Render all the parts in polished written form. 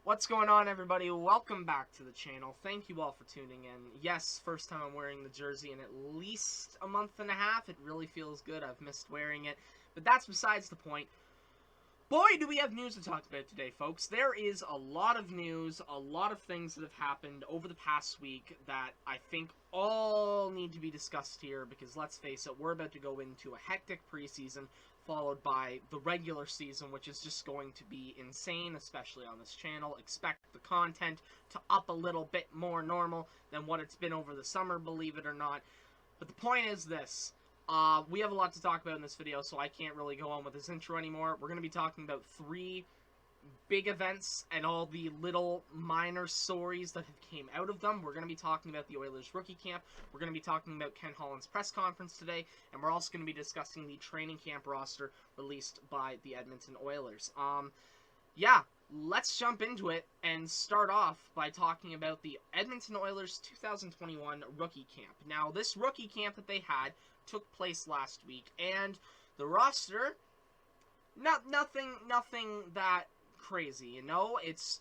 What's going on, everybody? Welcome back to the channel. Thank you all for tuning in. Yes, first time I'm wearing the jersey in at least a month and a half. It really feels good. I've missed wearing it. But that's besides the point. Boy, do we have news to talk about today, folks. There is a lot of news, a lot of things that have happened over the past week that I think all need to be discussed here because, let's face it, we're about to go into a hectic preseason followed by the regular season, which is just going to be insane, especially on this channel. Expect the content to up a little bit more normal than what it's been over the summer, believe it or not. But the point is this. We have a lot to talk about in this video, so I can't really go on with this intro anymore. We're going to be talking about 3 big events and all the little minor stories that have came out of them. We're going to be talking about the Oilers rookie camp. We're going to be talking about Ken Holland's press conference today, and we're also going to be discussing the training camp roster released by the Edmonton Oilers. Yeah, let's jump into it and start off by talking about the Edmonton Oilers 2021 rookie camp. Now, this rookie camp that they had took place last week, and the roster, nothing that crazy, you know? It's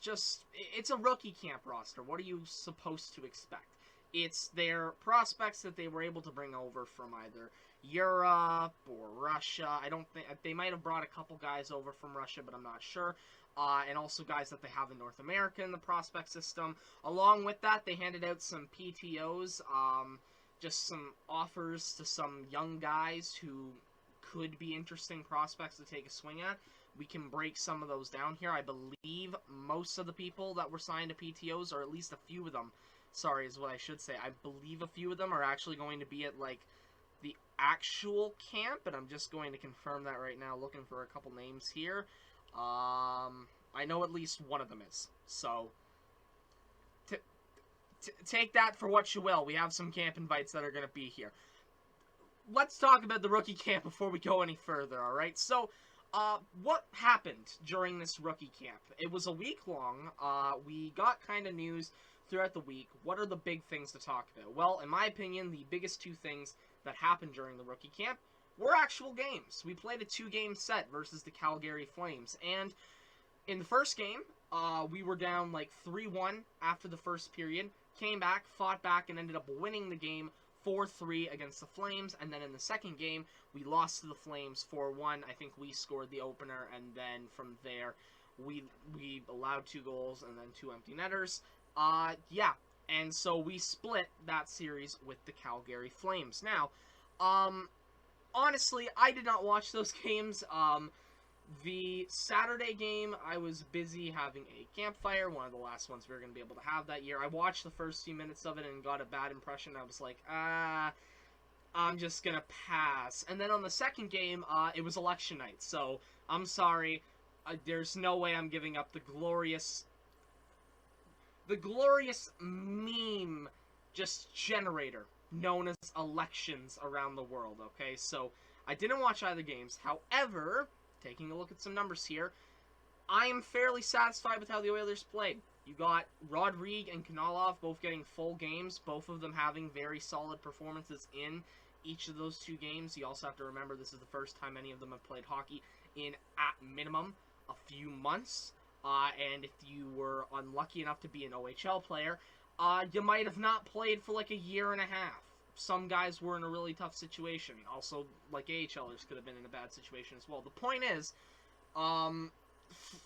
a rookie camp roster. What are you supposed to expect? It's their prospects that they were able to bring over from either Europe or Russia. I don't think they might have brought a couple guys over from Russia, but I'm not sure. And also guys that they have in North America in the prospect system. Along with that, they handed out some PTOs, just some offers to some young guys who could be interesting prospects to take a swing at. We can break some of those down here. I believe most of the people that were signed to PTOs, or at least a few of them, sorry is what I should say, I believe a few of them are actually going to be at, like, the actual camp, and I'm just going to confirm that right now, looking for a couple names here. I know at least one of them is, so take that for what you will. We have some camp invites that are going to be here. Let's talk about the rookie camp before we go any further, alright? So, what happened during this rookie camp? It was a week long. We got kind of news throughout the week. What are the big things to talk about? Well, in my opinion, the biggest 2 things that happened during the rookie camp were actual games. We played a 2-game set versus the Calgary Flames, and in the first game, we were down like 3-1 after the first period, came back, fought back, and ended up winning the game 4-3 against the Flames, and then in the second game, we lost to the Flames 4-1. I think we scored the opener, and then from there, we allowed 2 goals and then 2 empty netters. Yeah, and so we split that series with the Calgary Flames. Now, honestly, I did not watch those games. The Saturday game, I was busy having a campfire, one of the last ones we were going to be able to have that year. I watched the first few minutes of it and got a bad impression. I was like, I'm just going to pass. And then on the second game, it was election night, so I'm sorry. There's no way I'm giving up the glorious meme just generator known as elections around the world, okay? So I didn't watch either games. However, taking a look at some numbers here, I am fairly satisfied with how the Oilers played. You got Rodrigue and Knalov both getting full games, both of them having very solid performances in each of those 2 games. You also have to remember this is the first time any of them have played hockey in, at minimum, a few months. And if you were unlucky enough to be an OHL player, you might have not played for like a year and a half. Some guys were in a really tough situation. Also, like, AHLers could have been in a bad situation as well. The point is,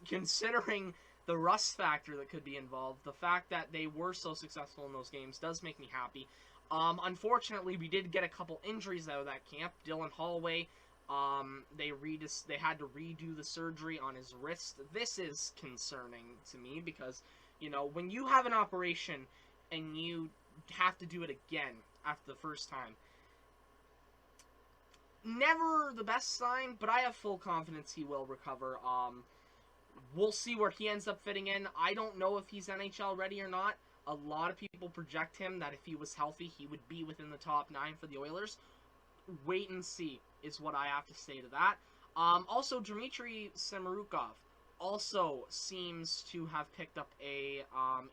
considering the rust factor that could be involved, the fact that they were so successful in those games does make me happy. Unfortunately, we did get a couple injuries out of that camp. Dylan Holloway, they had to redo the surgery on his wrist. This is concerning to me because, you know, when you have an operation and you have to do it again after the first time, never the best sign, but I have full confidence he will recover. We'll see where he ends up fitting in. I don't know if he's NHL ready or not. A lot of people project him that if he was healthy, he would be within the top 9 for the Oilers. Wait and see is what I have to say to that. Also, Dimitri Simarukov also seems to have picked up a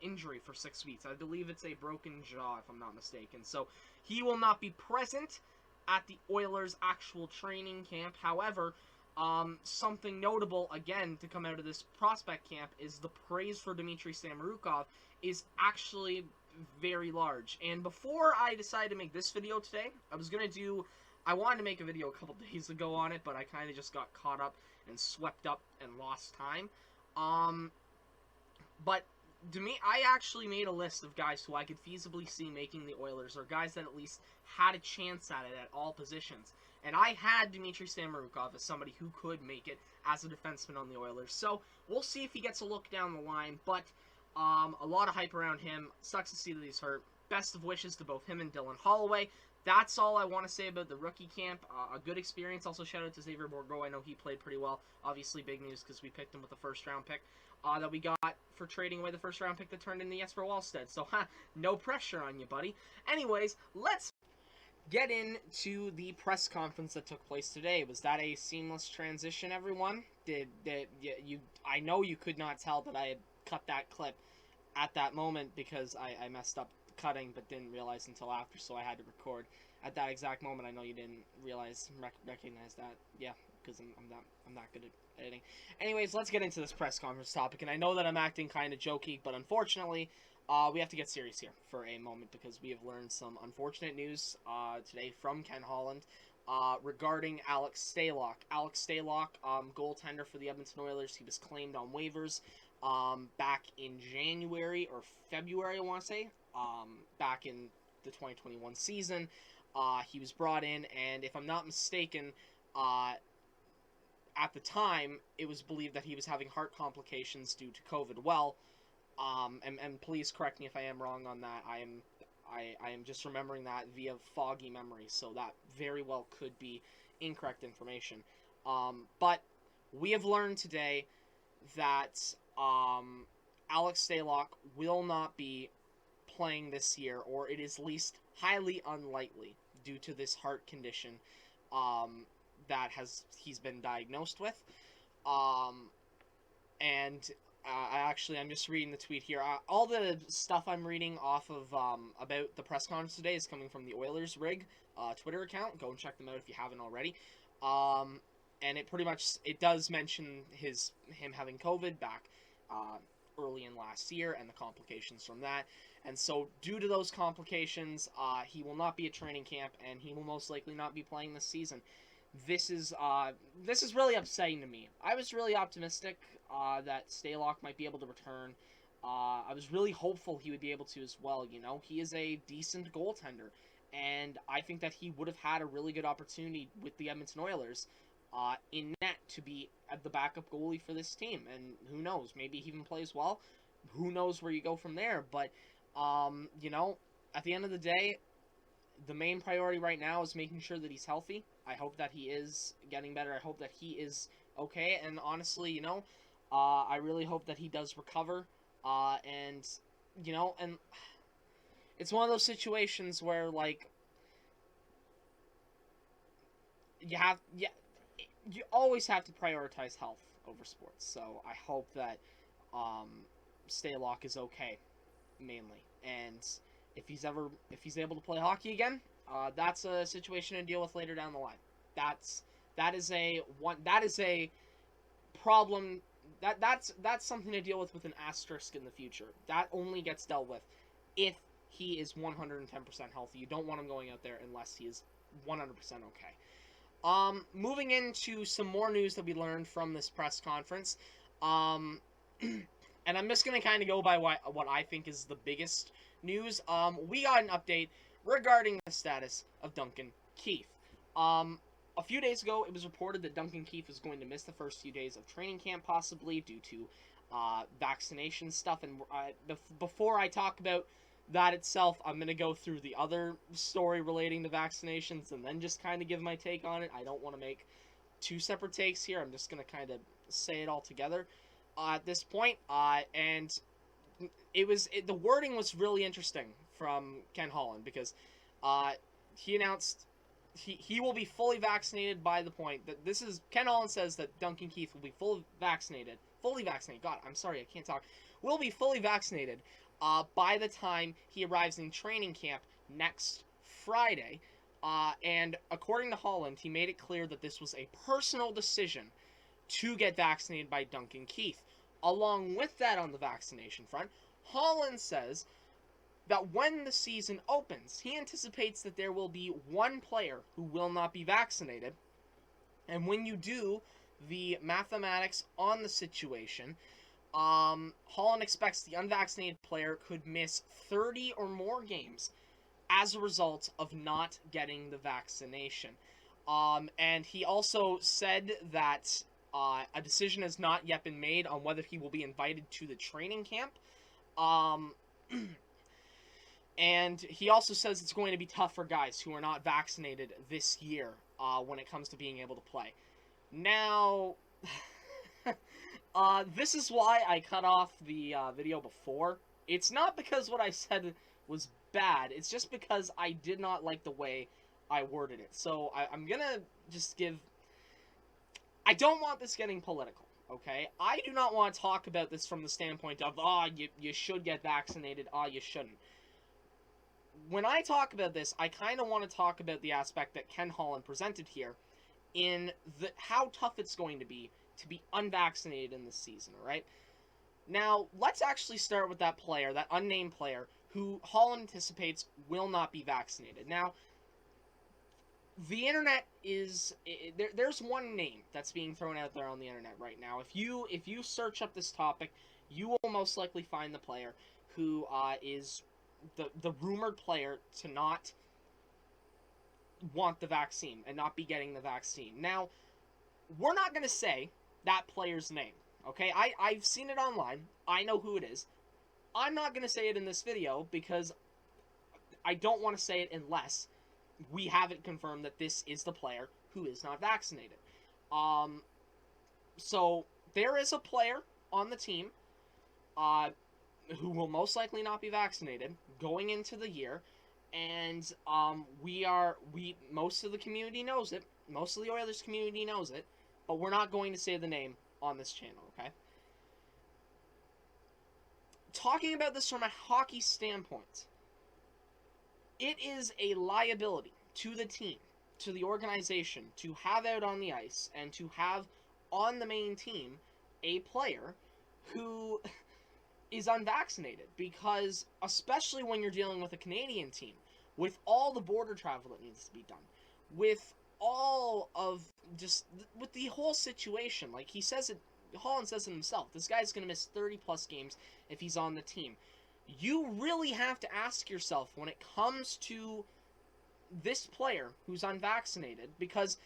injury for 6 weeks. I believe it's a broken jaw, if I'm not mistaken. So he will not be present at the Oilers' actual training camp. However, Something notable, again, to come out of this prospect camp is the praise for Dimitri Simarukov is actually very large. And before I decided to make this video today, I wanted to make a video a couple days ago on it, but I kind of just got caught up and swept up and lost time. But I actually made a list of guys who I could feasibly see making the Oilers, or guys that at least had a chance at it at all positions. And I had Dimitri Simarukov as somebody who could make it as a defenseman on the Oilers. So we'll see if he gets a look down the line, but a lot of hype around him. Sucks to see that he's hurt. Best of wishes to both him and Dylan Holloway. That's all I want to say about the rookie camp. A good experience. Also, shout out to Xavier Bourgault. I know he played pretty well. Obviously, big news because we picked him with the first-round pick that we got for trading away the first-round pick that turned into Jesper Wallstedt. So, no pressure on you, buddy. Anyways, let's get into the press conference that took place today. Was that a seamless transition, everyone? I know you could not tell that I had cut that clip at that moment because I messed up cutting but didn't realize until after, so I had to record at that exact moment. I know you didn't recognize that. Yeah, because I'm not good at editing. Anyways, let's get into this press conference topic, and I know that I'm acting kind of jokey, but unfortunately, we have to get serious here for a moment because we have learned some unfortunate news today from Ken Holland regarding Alex Staylock. Alex Staylock, goaltender for the Edmonton Oilers, he was claimed on waivers back in January or February, I want to say, back in the 2021 season. He was brought in, and if I'm not mistaken, at the time, it was believed that he was having heart complications due to COVID. Well, and please correct me if I am wrong on that. I am just remembering that via foggy memory, so that very well could be incorrect information. But we have learned today that Alex Staylock will not be playing this year, or it is least highly unlikely due to this heart condition that he's been diagnosed with. And I'm just reading the tweet here. All the stuff I'm reading off of about the press conference today is coming from the Oilers Rig Twitter account. Go and check them out if you haven't already. And it does mention him having COVID back early in last year and the complications from that. And so due to those complications, he will not be at training camp, and he will most likely not be playing this season. This is really upsetting to me. I was really optimistic that Staylock might be able to return. I was really hopeful he would be able to as well. You know, he is a decent goaltender, and I think that he would have had a really good opportunity with the Edmonton Oilers in net to be at the backup goalie for this team. And who knows, maybe he even plays well. Who knows where you go from there? But you know, at the end of the day, the main priority right now is making sure that he's healthy. I hope that he is getting better. I hope that he is okay. And honestly, you know, I really hope that he does recover. And, you know, and it's one of those situations where, like, you always have to prioritize health over sports. So I hope that Staylock is okay, mainly. And if he's able to play hockey again, that's a situation to deal with later down the line. That is a problem. That's something to deal with an asterisk in the future. That only gets dealt with if he is 110% healthy. You don't want him going out there unless he is 100% okay. Moving into some more news that we learned from this press conference. And I'm just going to kind of go by what I think is the biggest news. We got an update regarding the status of Duncan Keith. A few days ago, it was reported that Duncan Keith was going to miss the first few days of training camp, possibly due to vaccination stuff. And before I talk about that itself, I'm going to go through the other story relating to vaccinations and then just kind of give my take on it. I don't want to make two separate takes here. I'm just going to kind of say it all together at this point. And the wording was really interesting from Ken Holland because he announced he will be fully vaccinated by the point that Ken Holland says that Duncan Keith will be fully vaccinated. God, I'm sorry, I can't talk. Will be fully vaccinated by the time he arrives in training camp next Friday. And according to Holland, he made it clear that this was a personal decision to get vaccinated by Duncan Keith. Along with that, on the vaccination front, Holland says that when the season opens, he anticipates that there will be one player who will not be vaccinated. And when you do the mathematics on the situation, Holland expects the unvaccinated player could miss 30 or more games as a result of not getting the vaccination. And he also said that a decision has not yet been made on whether he will be invited to the training camp. And he also says it's going to be tough for guys who are not vaccinated this year when it comes to being able to play. Now, this is why I cut off the video before. It's not because what I said was bad. It's just because I did not like the way I worded it. So I'm gonna just give... I don't want this getting political, okay? I do not want to talk about this from the standpoint of, you should get vaccinated, you shouldn't. When I talk about this, I kind of want to talk about the aspect that Ken Holland presented here in how tough it's going to be unvaccinated in this season, right? Now, let's actually start with that player, that unnamed player, who Holland anticipates will not be vaccinated. Now, the internet is... there's one name that's being thrown out there on the internet right now. If you search up this topic, you will most likely find the player who is the rumored player to not want the vaccine and not be getting the vaccine. Now, we're not going to say that player's name, okay? I've seen it online. I know who it is. I'm not going to say it in this video because I don't want to say it unless we have it confirmed that this is the player who is not vaccinated. So there is a player on the team who will most likely not be vaccinated going into the year, and most of the community knows it. Most of the Oilers community knows it, but we're not going to say the name on this channel, okay? Talking about this from a hockey standpoint, it is a liability to the team, to the organization, to have out on the ice and to have on the main team a player who is unvaccinated, because especially when you're dealing with a Canadian team, with all the border travel that needs to be done, with all of with the whole situation, like he says it, Holland says it himself, this guy's going to miss 30 plus games if he's on the team. You really have to ask yourself when it comes to this player who's unvaccinated, because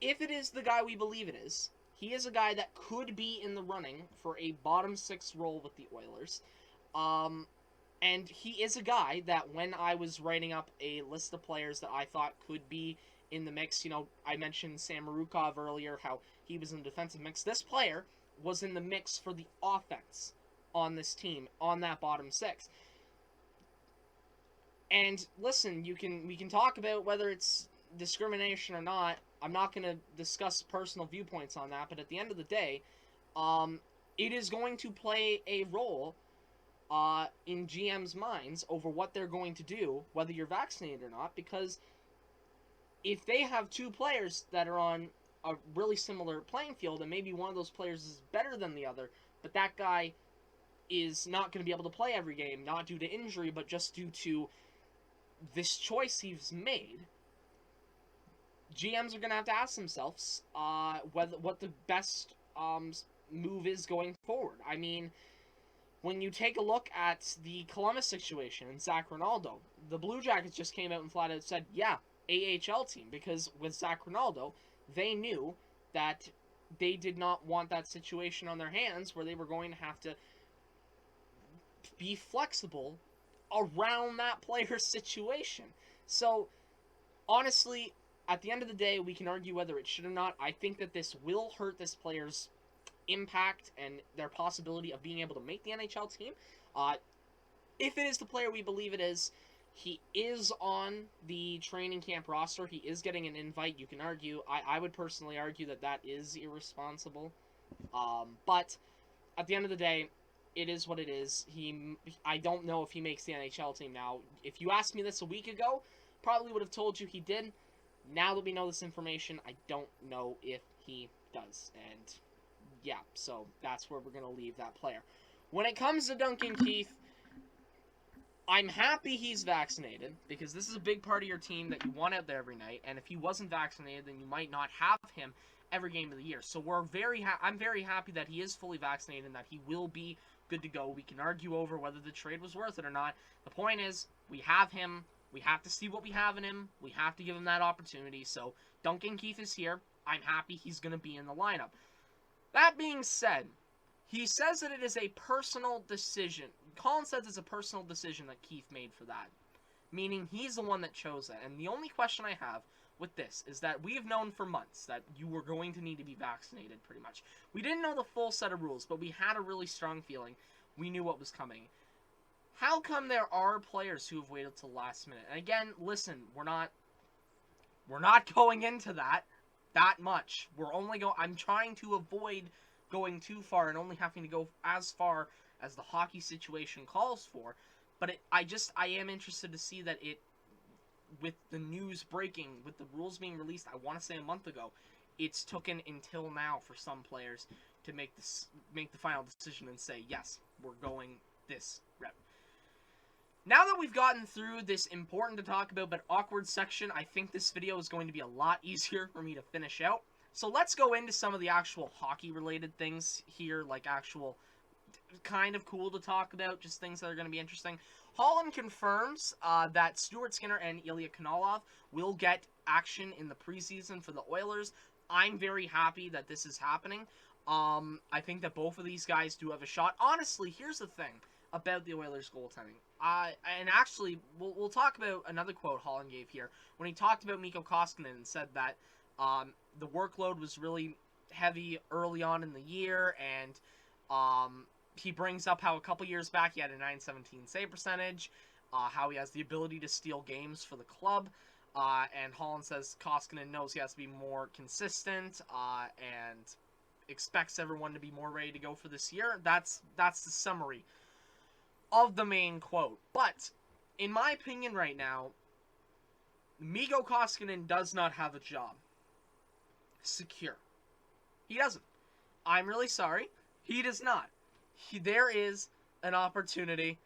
if it is the guy we believe it is, he is a guy that could be in the running for a bottom six role with the Oilers. And he is a guy that when I was writing up a list of players that I thought could be in the mix, I mentioned Simarukov earlier, how he was in the defensive mix. This player was in the mix for the offense on this team, on that bottom six. And listen, we can talk about whether it's discrimination or not. I'm not going to discuss personal viewpoints on that, but at the end of the day, it is going to play a role in GM's minds over what they're going to do, whether you're vaccinated or not, because if they have two players that are on a really similar playing field, and maybe one of those players is better than the other, but that guy is not going to be able to play every game, not due to injury, but just due to this choice he's made, GMs are going to have to ask themselves what the best move is going forward. I mean, when you take a look at the Columbus situation and Zach Ronaldo, the Blue Jackets just came out and flat out said, yeah, AHL team, because with Zach Ronaldo, they knew that they did not want that situation on their hands where they were going to have to be flexible around that player's situation. So, honestly, at the end of the day, we can argue whether it should or not. I think that this will hurt this player's impact and their possibility of being able to make the NHL team. If it is the player we believe it is, he is on the training camp roster. He is getting an invite. You can argue. I would personally argue that that is irresponsible. But at the end of the day, it is what it is. I don't know if he makes the NHL team now. If you asked me this a week ago, probably would have told you he did. Now that we know this information, I don't know if he does. And yeah, so that's where we're going to leave that player. When it comes to Duncan Keith, I'm happy he's vaccinated, because this is a big part of your team that you want out there every night, and if he wasn't vaccinated, then you might not have him every game of the year. So I'm very happy that he is fully vaccinated and that he will be good to go. We can argue over whether the trade was worth it or not. The point is, we have him. We have to see what we have in him. We have to give him that opportunity. So Duncan Keith is here. I'm happy he's going to be in the lineup. That being said, he says that it is a personal decision. Colin says it's a personal decision that Keith made for that. Meaning he's the one that chose that. And the only question I have with this is that we have known for months that you were going to need to be vaccinated, pretty much. We didn't know the full set of rules, but we had a really strong feeling. We knew what was coming. How come there are players who have waited till last minute? And again, listen, we're not going into that much. I'm trying to avoid going too far and only having to go as far as the hockey situation calls for. But I am interested to see that with the news breaking, with the rules being released, I want to say a month ago, it's taken until now for some players to make the final decision and say, yes, we're going this route. Now that we've gotten through this important to talk about but awkward section, I think this video is going to be a lot easier for me to finish out. So let's go into some of the actual hockey-related things here, like actual kind of cool to talk about, just things that are going to be interesting. Holland confirms that Stuart Skinner and Ilya Konalov will get action in the preseason for the Oilers. I'm very happy that this is happening. I think that both of these guys do have a shot. Honestly, here's the thing about the Oilers' goaltending. And actually, we'll talk about another quote Holland gave here when he talked about Mikko Koskinen and said that the workload was really heavy early on in the year, and he brings up how a couple years back he had a .917 save percentage, how he has the ability to steal games for the club, and Holland says Koskinen knows he has to be more consistent and expects everyone to be more ready to go for this year. That's the summary of the main quote. But in my opinion right now, Mikko Koskinen does not have a job secure. He doesn't. I'm really sorry. He does not. There is an opportunity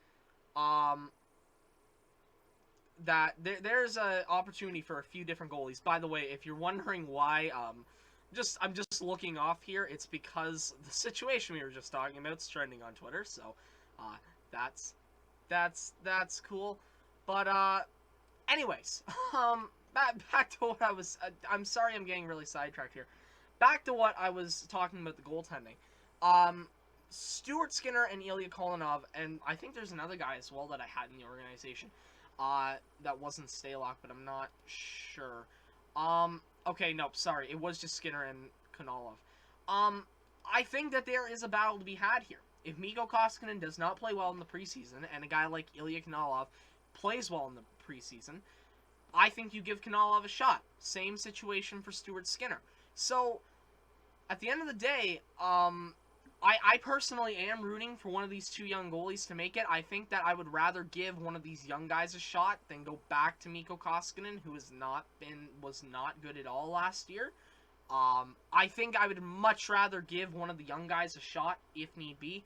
there's an opportunity for a few different goalies. By the way, if you're wondering why I'm just looking off here, it's because the situation we were just talking about is trending on Twitter, so that's cool. But anyways, back to what I was I'm sorry I'm getting really sidetracked here. Back to what I was talking about, the goaltending. Stuart Skinner and Ilya Konalov, and I think there's another guy as well that I had in the organization. That wasn't Staylock, but I'm not sure. Okay, nope, sorry. It was just Skinner and Konalov. I think that there is a battle to be had here. If Mikko Koskinen does not play well in the preseason, and a guy like Ilya Konalov plays well in the preseason, I think you give Konalov a shot. Same situation for Stuart Skinner. So, at the end of the day, I personally am rooting for one of these two young goalies to make it. I think that I would rather give one of these young guys a shot than go back to Mikko Koskinen, who was not good at all last year. I think I would much rather give one of the young guys a shot if need be.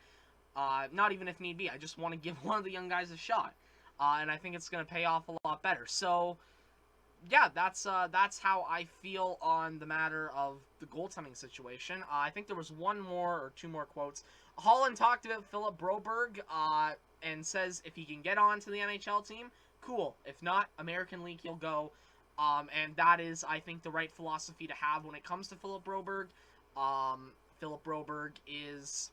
Not even if need be. I just want to give one of the young guys a shot. And I think it's going to pay off a lot better. So, yeah, that's how I feel on the matter of the goaltending situation. I think there was one more or two more quotes. Holland talked about Philip Broberg and says if he can get on to the NHL team, cool. If not, American League he'll go. And that is, I think, the right philosophy to have when it comes to Philip Broberg. Philip Broberg is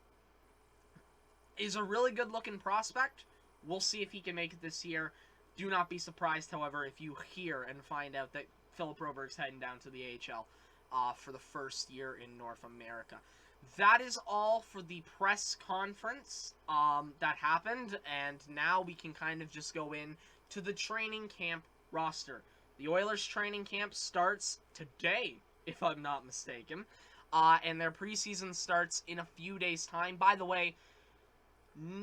a really good-looking prospect. We'll see if he can make it this year. Do not be surprised, however, if you hear and find out that Philip Broberg's heading down to the AHL for the first year in North America. That is all for the press conference that happened, and now we can kind of just go in to the training camp roster. The Oilers training camp starts today, if I'm not mistaken, and their preseason starts in a few days' time. By the way,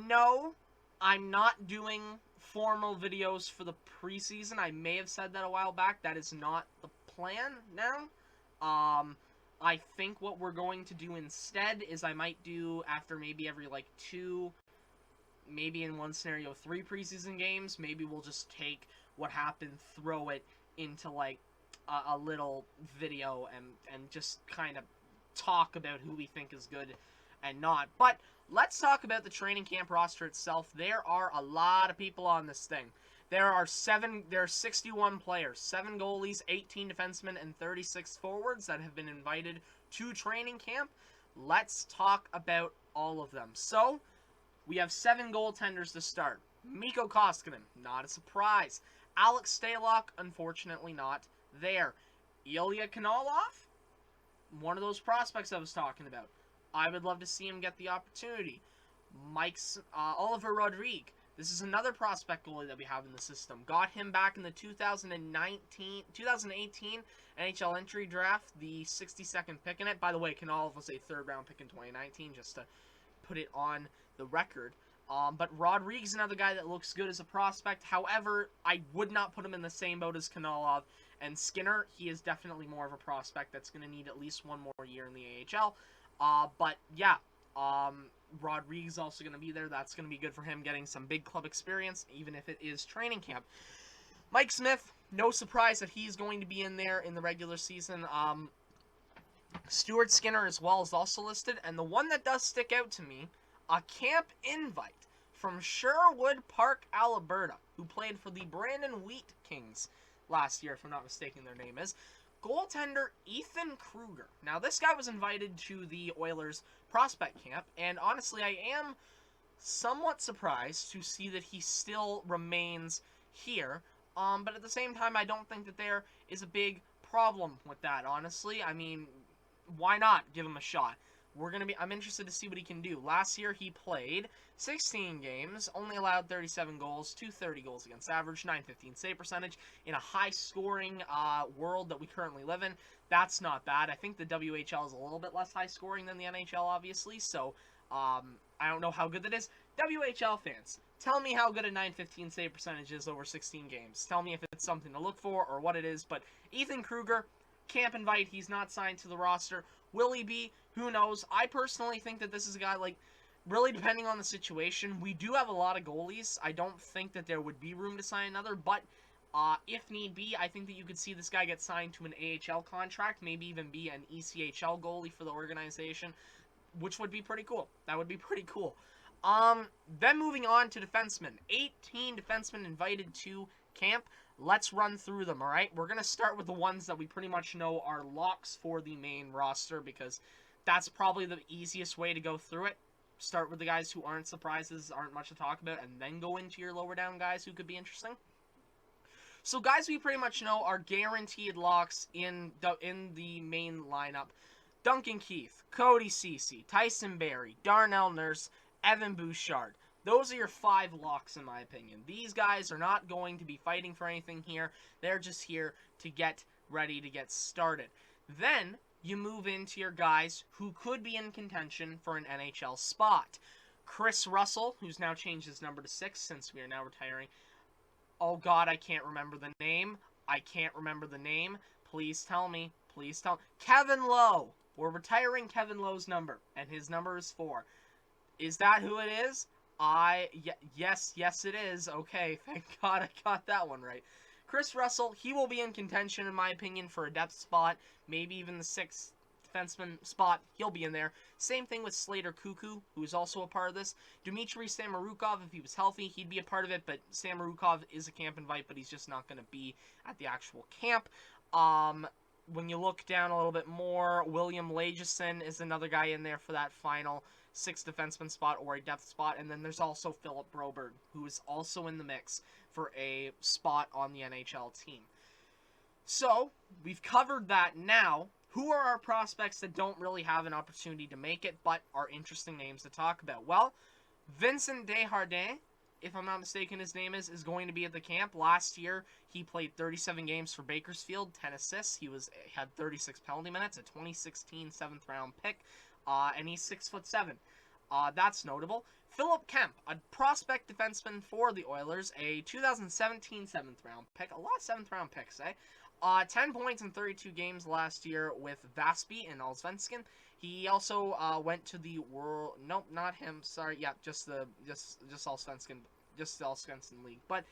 no, I'm not doing formal videos for the preseason. I may have said that a while back. That is not the plan now. I think what we're going to do instead is I might do, after maybe every, like, 2, maybe in one scenario 3 preseason games, maybe we'll just take what happened, throw it into, like, a little video and just kind of talk about who we think is good and not. But let's talk about the training camp roster itself. There are a lot of people on this thing. There are 61 players, 7 goalies, 18 defensemen, and 36 forwards that have been invited to training camp. Let's talk about all of them. So, we have 7 goaltenders to start. Mikko Koskinen, not a surprise. Alex Staylock, unfortunately not there. Ilya Konolov, one of those prospects I was talking about. I would love to see him get the opportunity. Oliver Rodrigue. This is another prospect goalie that we have in the system. Got him back in the 2018 NHL entry draft, the 62nd pick in it. By the way, Konolov was a 3rd-round pick in 2019, just to put it on the record. But Rodrigue's another guy that looks good as a prospect. However, I would not put him in the same boat as Konolov and Skinner. He is definitely more of a prospect that's going to need at least 1 more year in the AHL. But yeah, Rodrigue's also going to be there. That's going to be good for him getting some big club experience, even if it is training camp. Mike Smith, no surprise that he's going to be in there in the regular season. Stuart Skinner as well is also listed. And the one that does stick out to me, a camp invite from Sherwood Park, Alberta, who played for the Brandon Wheat Kings last year, if I'm not mistaken their name is. Goaltender Ethan Krueger. Now, this guy was invited to the Oilers prospect camp, and honestly, I am somewhat surprised to see that he still remains here. But at the same time, I don't think that there is a big problem with that, honestly. I mean, why not give him a shot? I'm interested to see what he can do. Last year, he played 16 games, only allowed 37 goals, 230 goals against average, .915 save percentage in a high-scoring world that we currently live in. That's not bad. I think the WHL is a little bit less high-scoring than the NHL, obviously, so I don't know how good that is. WHL fans, tell me how good a .915 save percentage is over 16 games. Tell me if it's something to look for or what it is, but Ethan Krueger, camp invite, he's not signed to the roster. Will he be? Who knows? I personally think that this is a guy, like, really depending on the situation. We do have a lot of goalies. I don't think that there would be room to sign another, but if need be, I think that you could see this guy get signed to an AHL contract, maybe even be an ECHL goalie for the organization, which would be pretty cool. That would be pretty cool. Then moving on to defensemen. 18 defensemen invited to camp. Let's run through them, alright? We're going to start with the ones that we pretty much know are locks for the main roster, because that's probably the easiest way to go through it. Start with the guys who aren't surprises, aren't much to talk about, and then go into your lower down guys who could be interesting. So guys we pretty much know are guaranteed locks in the main lineup. Duncan Keith, Cody Ceci, Tyson Barrie, Darnell Nurse, Evan Bouchard. Those are your 5 locks, in my opinion. These guys are not going to be fighting for anything here. They're just here to get ready to get started. Then you move into your guys who could be in contention for an NHL spot. Chris Russell, who's now changed his number to 6 since we are now retiring. Oh God, I can't remember the name. Please tell me. Kevin Lowe. We're retiring Kevin Lowe's number, and his number is 4. Is that who it is? Yes, it is. Okay, thank God I got that one right. Chris Russell, he will be in contention, in my opinion, for a depth spot. Maybe even the 6th defenseman spot. He'll be in there. Same thing with Slater Cuckoo, who is also a part of this. Dimitri Simarukov, if he was healthy, he'd be a part of it, but Simarukov is a camp invite, but he's just not going to be at the actual camp. When you look down a little bit more, William Lageson is another guy in there for that final 6th defenseman spot or a depth spot. And then there's also Philip Broberg, who is also in the mix for a spot on the NHL team. So, we've covered that now. Who are our prospects that don't really have an opportunity to make it, but are interesting names to talk about? Well, Vincent De Jardin, if I'm not mistaken his name is going to be at the camp. Last year, he played 37 games for Bakersfield, 10 assists. He had 36 penalty minutes, a 2016 7th round pick. And he's 6'7". That's notable. Philip Kemp, a prospect defenseman for the Oilers, a 2017 7th round pick. A lot of 7th round picks, eh? 10 points in 32 games last year with Vasby and Allsvenskan. He also went to the World... Nope, not him. Sorry. Yeah, just Allsvenskan. Just the Allsvenskan League. But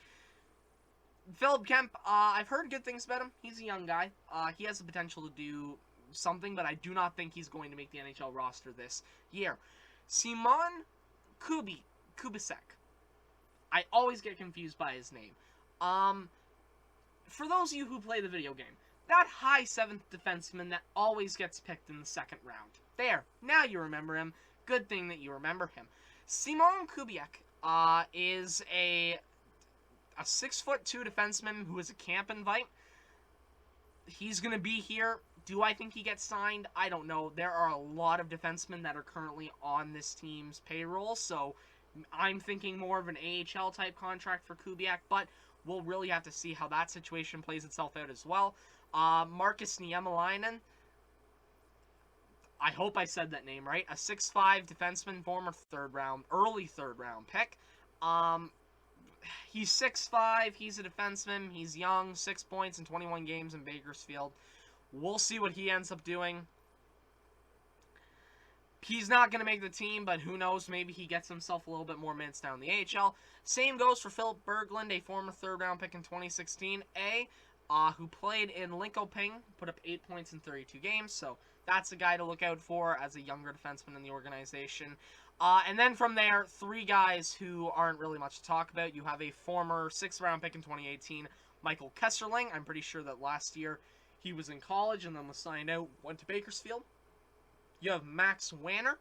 Philip Kemp, I've heard good things about him. He's a young guy. He has the potential to do something, but I do not think he's going to make the NHL roster this year. Simon Kubiak. I always get confused by his name. For those of you who play the video game, that high 7th defenseman that always gets picked in the second round. There, now you remember him. Good thing that you remember him. Simon Kubiak is a 6'2" defenseman who is a camp invite. He's going to be here. Do I think he gets signed? I don't know. There are a lot of defensemen that are currently on this team's payroll, so I'm thinking more of an AHL type contract for Kubiak, but we'll really have to see how that situation plays itself out as well. Marcus Niemalinen, I hope I said that name right. A 6'5" defenseman, former early third round pick. He's 6'5", he's a defenseman, he's young, 6 points in 21 games in Bakersfield. We'll see what he ends up doing. He's not going to make the team, but who knows, maybe he gets himself a little bit more minutes down in the AHL. Same goes for Philip Berglund, a former third-round pick in 2016, who played in Linköping, put up 8 points in 32 games, so that's a guy to look out for as a younger defenseman in the organization. And then from there, 3 guys who aren't really much to talk about. You have a former 6th-round pick in 2018, Michael Kesserling. I'm pretty sure that last year he was in college and then was signed out, went to Bakersfield. You have Max Wanner,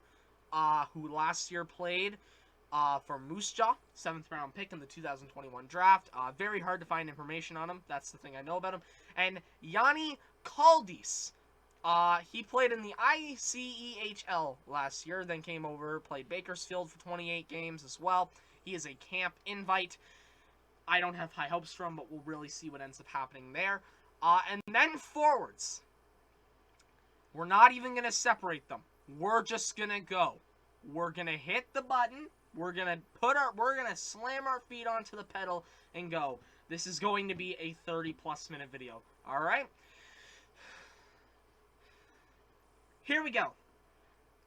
who last year played for Moose Jaw, 7th-round pick in the 2021 draft. Very hard to find information on him. That's the thing I know about him. And Yanni Kaldis. He played in the ICEHL last year, then came over, played Bakersfield for 28 games as well. He is a camp invite. I don't have high hopes for him, but we'll really see what ends up happening there. And then forwards. We're not even going to separate them. We're just going to go. We're going to hit the button. We're going to slam our feet onto the pedal and go. This is going to be a 30-plus minute video. All right? Here we go.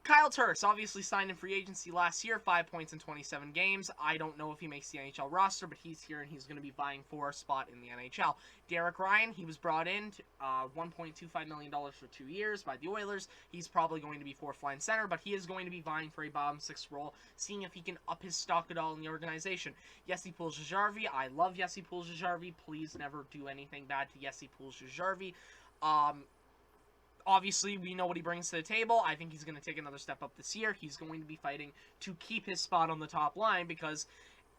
Kyle Turris obviously signed in free agency last year, 5 points in 27 games. I don't know if he makes the NHL roster, but he's here and he's going to be vying for a spot in the NHL. Derrick Ryan, he was brought in to $1.25 million for 2 years by the Oilers. He's probably going to be fourth-line center, but he is going to be vying for a bottom 6 role, seeing if he can up his stock at all in the organization. Jesse Puljujärvi, I love Jesse Puljujärvi. Please never do anything bad to Jesse Puljujärvi. Obviously, we know what he brings to the table. I think he's going to take another step up this year. He's going to be fighting to keep his spot on the top line because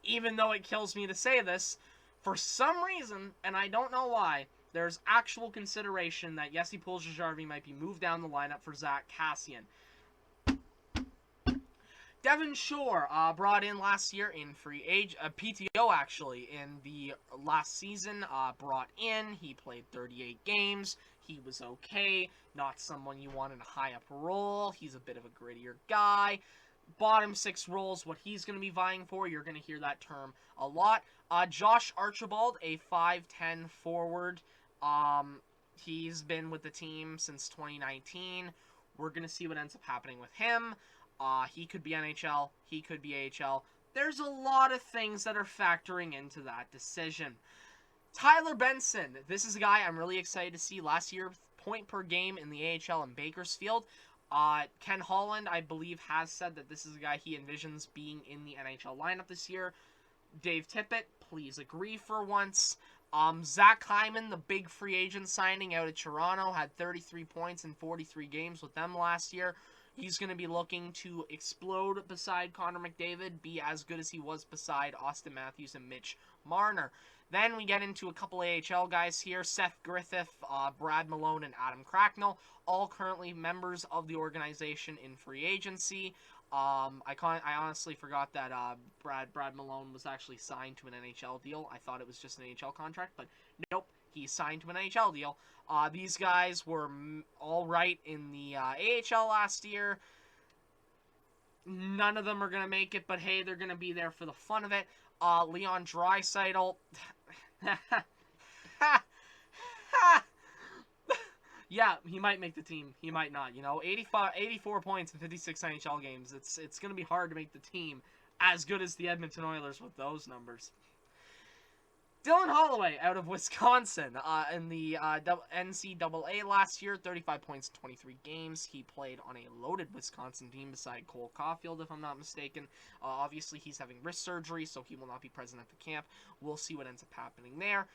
even though it kills me to say this, for some reason, and I don't know why, there's actual consideration that Jesse Puljujärvi might be moved down the lineup for Zach Kassian. Devin Shore, brought in last year in PTO actually, in the last season, brought in. He played 38 games. He was okay. Not someone you want in a high-up role. He's a bit of a grittier guy. Bottom 6 roles, what he's going to be vying for. You're going to hear that term a lot. Josh Archibald, a 5'10 forward. He's been with the team since 2019. We're going to see what ends up happening with him. He could be NHL. He could be AHL. There's a lot of things that are factoring into that decision. Tyler Benson. This is a guy I'm really excited to see. Last year, point per game in the AHL in Bakersfield. Ken Holland, I believe, has said that this is a guy he envisions being in the NHL lineup this year. Dave Tippett, please agree for once. Zach Hyman, the big free agent signing out of Toronto, had 33 points in 43 games with them last year. He's going to be looking to explode beside Connor McDavid, be as good as he was beside Austin Matthews and Mitch Marner. Then we get into a couple AHL guys here. Seth Griffith, Brad Malone, and Adam Cracknell, all currently members of the organization in free agency. I honestly forgot that Brad Malone was actually signed to an NHL deal. I thought it was just an NHL contract, but nope, he's signed to an NHL deal. These guys were all right in the AHL last year. None of them are going to make it, but hey, they're going to be there for the fun of it. Leon Draisaitl. Yeah, he might make the team. He might not. 84 points in 56 NHL games. It's going to be hard to make the team as good as the Edmonton Oilers with those numbers. Dylan Holloway out of Wisconsin in the NCAA last year, 35 points in 23 games. He played on a loaded Wisconsin team beside Cole Caulfield, if I'm not mistaken. Obviously, he's having wrist surgery, so he will not be present at the camp. We'll see what ends up happening there.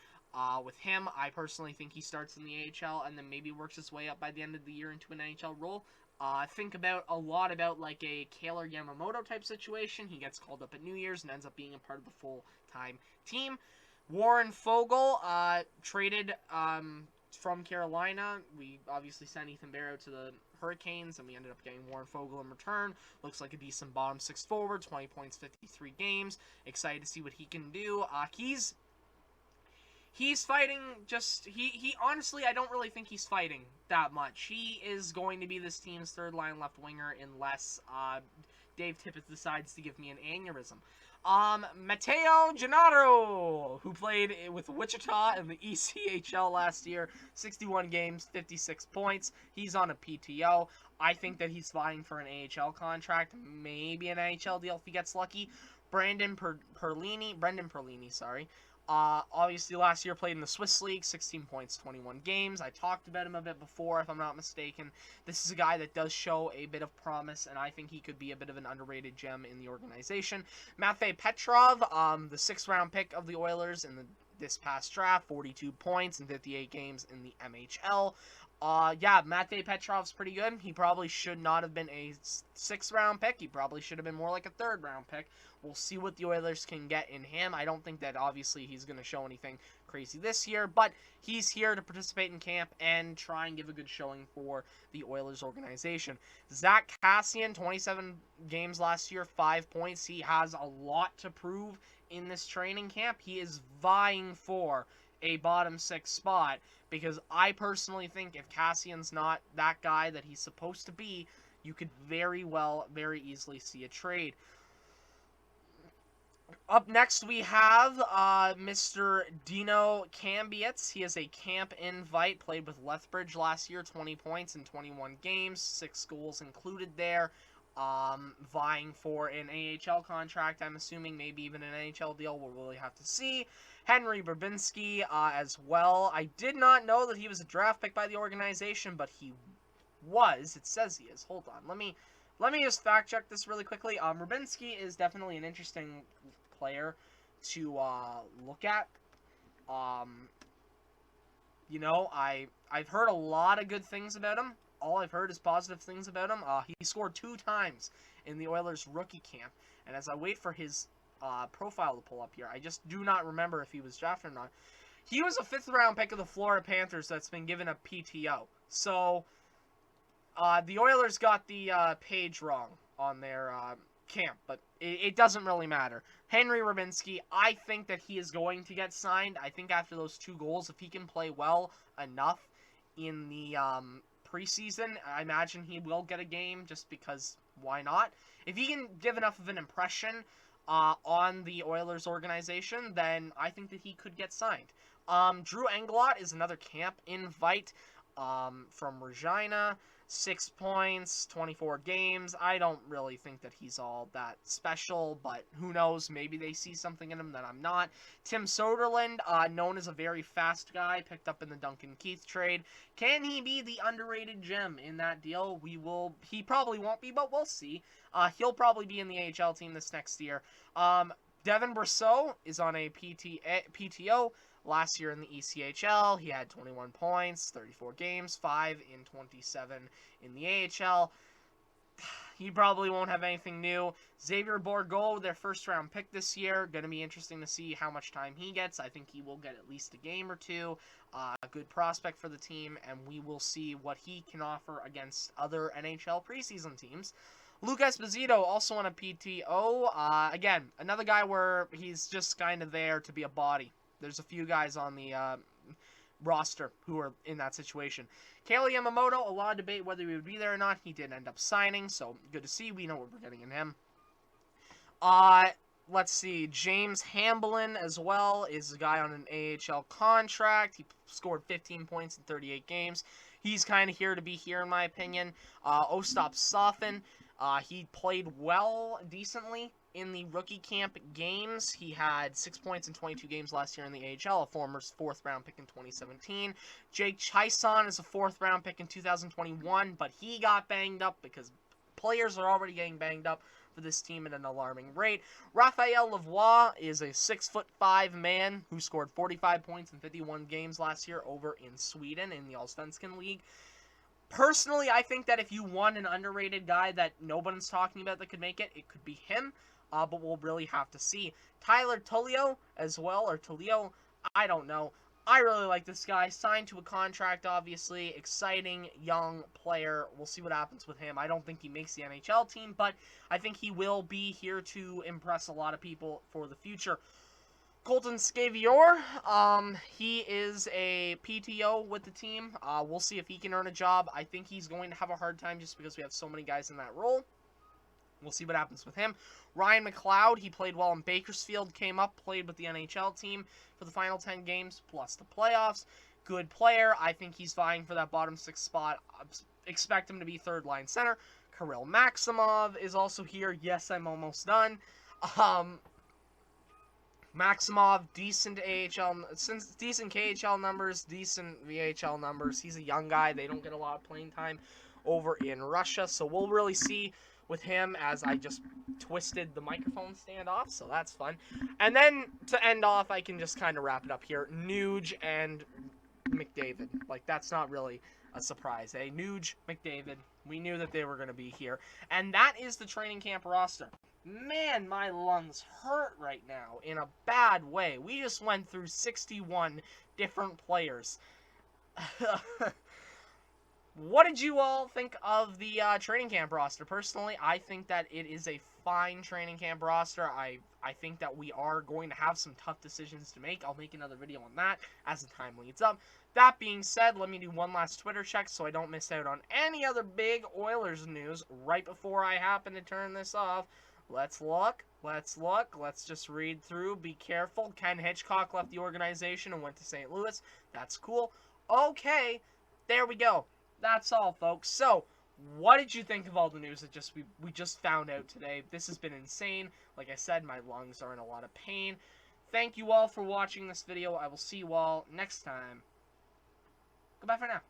With him, I personally think he starts in the AHL and then maybe works his way up by the end of the year into an NHL role. Think a lot about like a Kailer Yamamoto type situation. He gets called up at New Year's and ends up being a part of the full-time team. Warren Foegele, traded from Carolina. We obviously sent Ethan Barrow to the Hurricanes, and we ended up getting Warren Foegele in return. Looks like a decent bottom six forward, 20 points, 53 games. Excited to see what he can do. He's fighting he honestly, I don't really think he's fighting that much. He is going to be this team's third line left winger unless Dave Tippett decides to give me an aneurysm. Matteo Gennaro, who played with Wichita in the ECHL last year, 61 games, 56 points. He's on a PTO. I think that he's vying for an AHL contract, maybe an NHL deal if he gets lucky. Brendan Perlini, obviously last year played in the Swiss League, 16 points, 21 games. I talked about him a bit before, if I'm not mistaken. This is a guy that does show a bit of promise, and I think he could be a bit of an underrated gem in the organization. Mafee Petrov, the 6th round pick of the Oilers in this past draft, 42 points in 58 games in the MHL. Mattei Petrov's pretty good. He probably should not have been a 6th round pick. He probably should have been more like a 3rd round pick. We'll see what the Oilers can get in him. I don't think that obviously he's going to show anything crazy this year, but he's here to participate in camp and try and give a good showing for the Oilers organization. Zach Kassian, 27 games last year, 5 points. He has a lot to prove in this training camp. He is vying for a bottom 6 spot, because I personally think if Cassian's not that guy that he's supposed to be, you could very easily see a trade. Up next, we have Mr. Dino Cambiots. He is a camp invite, played with Lethbridge last year, 20 points in 21 games, 6 goals included there. Vying for an AHL contract, I'm assuming, maybe even an NHL deal. We'll really have to see. Henry Babinski as well. I did not know that he was a draft pick by the organization, but he was. It says he is. Hold on. Let me just fact check this really quickly. Rubinski is definitely an interesting player to look at. I've heard a lot of good things about him. All I've heard is positive things about him. He scored 2 times in the Oilers rookie camp, and as I wait for his profile to pull up here, I just do not remember if he was drafted or not. He was a 5th round pick of the Florida Panthers that's been given a PTO. So the Oilers got the page wrong on their camp, but it doesn't really matter. Henry Rubinski, I think that he is going to get signed. I think after those 2 goals, if he can play well enough in the preseason, I imagine he will get a game, just because why not? If he can give enough of an impression on the Oilers organization, then I think that he could get signed. Drew Engelat is another camp invite from Regina. 6 points, 24 games. I don't really think that he's all that special, but who knows? Maybe they see something in him that I'm not. Tim Soderlund, known as a very fast guy, picked up in the Duncan Keith trade. Can he be the underrated gem in that deal? He probably won't be, but we'll see. He'll probably be in the AHL team this next year. Devin Brosseau is on a PTO. Last year in the ECHL, he had 21 points, 34 games, 5 in 27 in the AHL. He probably won't have anything new. Xavier Bourgault, their 1st round pick this year. Going to be interesting to see how much time he gets. I think he will get at least a game or 2. A good prospect for the team, and we will see what he can offer against other NHL preseason teams. Luke Esposito, also on a PTO. Again, another guy where he's just kind of there to be a body. There's a few guys on the roster who are in that situation. Kailer Yamamoto, a lot of debate whether he would be there or not. He did end up signing, so good to see. We know what we're getting in him. Let's see. James Hamblin as well is a guy on an AHL contract. He scored 15 points in 38 games. he's kind of here to be here, in my opinion. Ostap Sofin, he played well, decently, in the rookie camp games. He had 6 points in 22 games last year in the AHL, a former 4th-round pick in 2017. Jake Chaisan is a 4th-round pick in 2021, but he got banged up because players are already getting banged up for this team at an alarming rate. Rafael Lavoie is a 6'5" man who scored 45 points in 51 games last year over in Sweden in the Allsvenskan League. Personally, I think that if you want an underrated guy that nobody's talking about that could make it, it could be him. But we'll really have to see. Tyler Tullio as well, or Tullio, I don't know. I really like this guy. Signed to a contract, obviously. Exciting, young player. We'll see what happens with him. I don't think he makes the NHL team, but I think he will be here to impress a lot of people for the future. Colton Scavior, he is a PTO with the team. We'll see if he can earn a job. I think he's going to have a hard time just because we have so many guys in that role. We'll see what happens with him. Ryan Mccloud, he played well in Bakersfield, came up, played with the NHL team for the final 10 games, plus the playoffs. Good player. I think he's vying for that bottom 6 spot. Expect him to be 3rd-line center. Carrel Maximov is also here. Yes, I'm almost done. Maximov, decent AHL, decent KHL numbers, decent VHL numbers. He's a young guy. They don't get a lot of playing time over in Russia, so we'll really see with him as I just twisted the microphone stand off, so that's fun. And then, to end off, I can just kind of wrap it up here. Nuge and McDavid. Like, that's not really a surprise, eh? Nuge, McDavid, we knew that they were going to be here. And that is the training camp roster. Man, my lungs hurt right now in a bad way. We just went through 61 different players. What did you all think of the training camp roster? Personally, I think that it is a fine training camp roster. I think that we are going to have some tough decisions to make. I'll make another video on that as the time leads up. That being said, let me do one last Twitter check so I don't miss out on any other big Oilers news right before I happen to turn this off. Let's look. Let's just read through. Be careful. Ken Hitchcock left the organization and went to St. Louis. That's cool. Okay, there we go. That's all, folks. So, what did you think of all the news that we just found out today? This has been insane. Like I said, my lungs are in a lot of pain. Thank you all for watching this video. I will see you all next time. Goodbye for now.